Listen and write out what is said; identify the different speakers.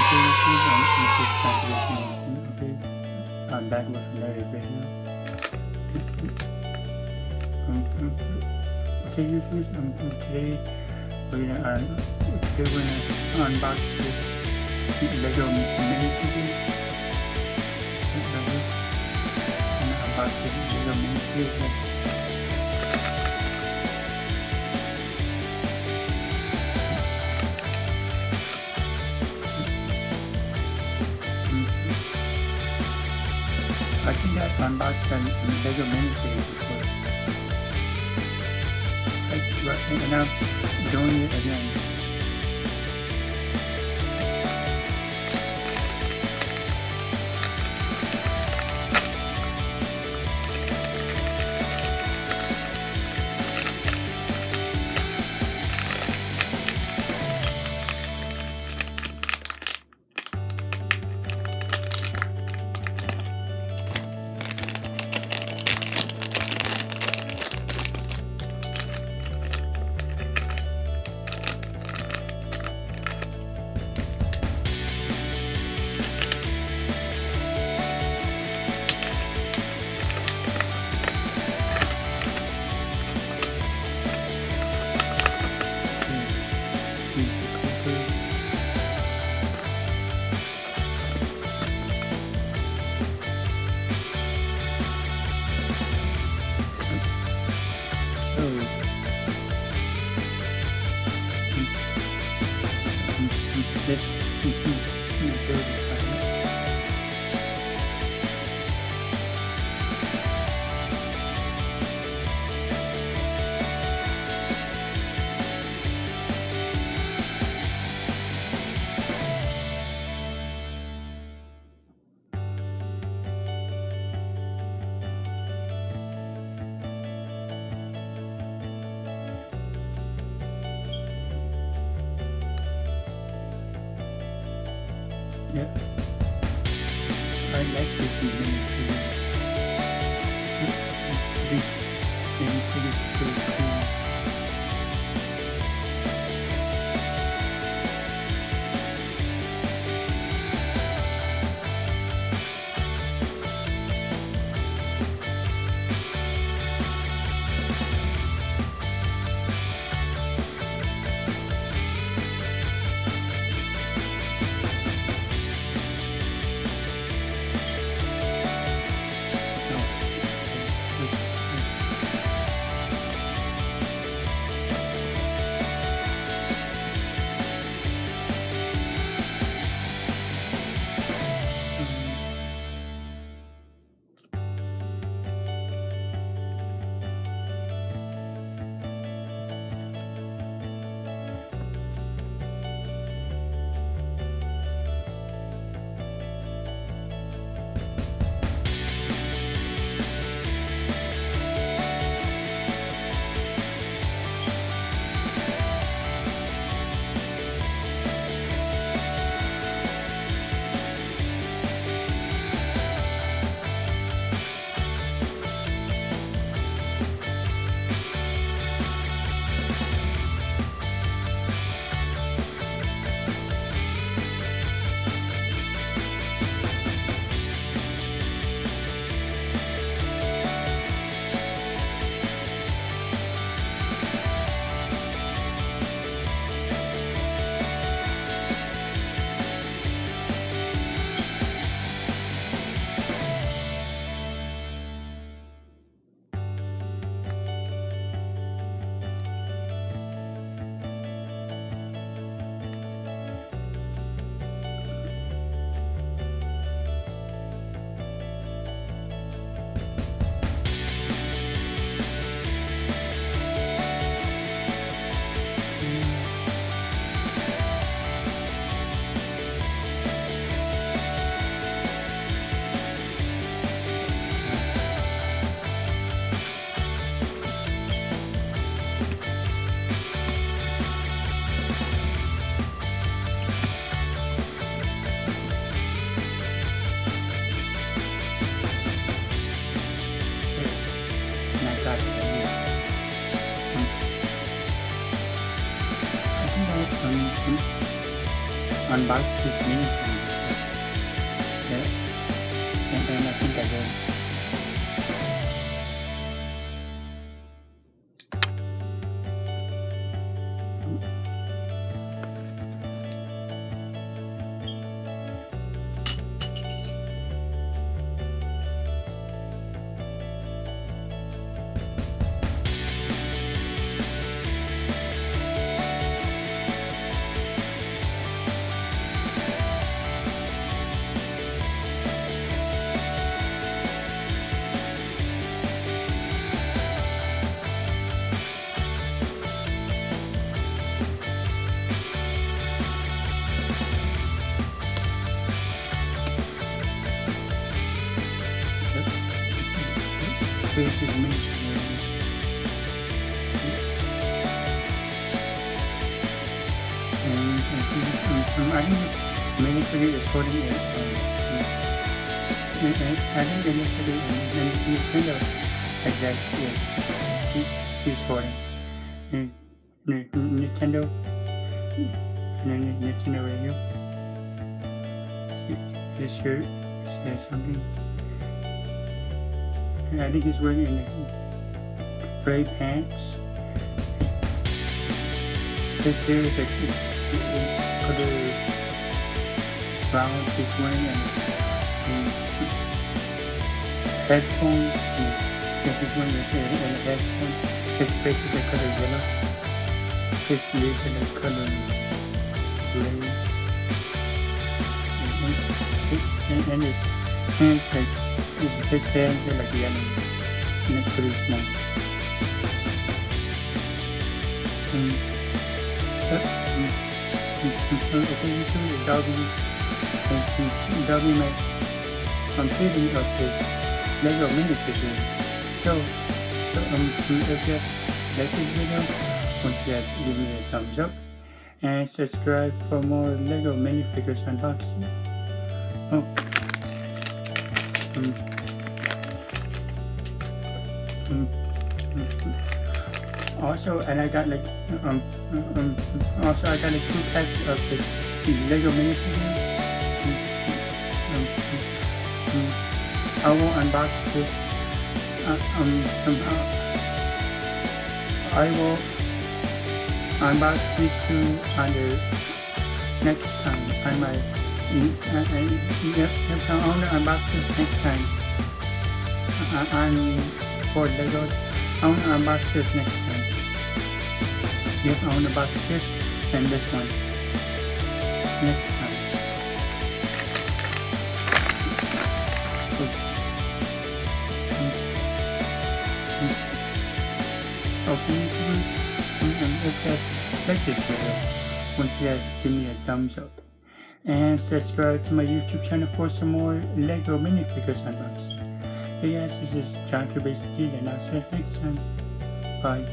Speaker 1: Yüksek saturation olsun. Okay. That was very better. Okay, users. Today we're gonna unbox this Lego Mini Figure. Unbox this Lego Mini Figure. I think I unboxed a Lego Mini Figure before. And I'm doing it again. Yeah, I like this mini figure. This mini figure is pretty cool. unboxed this mini figure. Yeah, and I think I did. This is me. And I think minifigure is 48. I think the minifigure and Nintendo exactly is 40. And Nintendo and then Nintendo Radio. This shirt says something. And I think he's wearing in the gray pants. This here is a color brown he's wearing and headphones. And he's wearing a headphone. His face is a color yellow. His sleeves are the color gray. And his hands his hands are like yellow. And it's pretty small. Dobby made completely of his Lego minifigure. So if you guys like this video, don't forget to give me a thumbs up and subscribe for more Lego minifigures unboxing. Oh. Also, and I got like also I got like 2 packs of the Lego minifigure. I will unbox this. I will unbox these 2 on the next time. I might. I want to unbox this next time. On for Legos. I want to unbox this next time. Yep, I want to unbox this and this one next time. Okay, if you guys like this video, won't you guys give me a thumbs up and subscribe to my YouTube channel for some more Lego minifigures unboxing. Hey guys, this is John Trubisky, and I'll see you next time. Bye.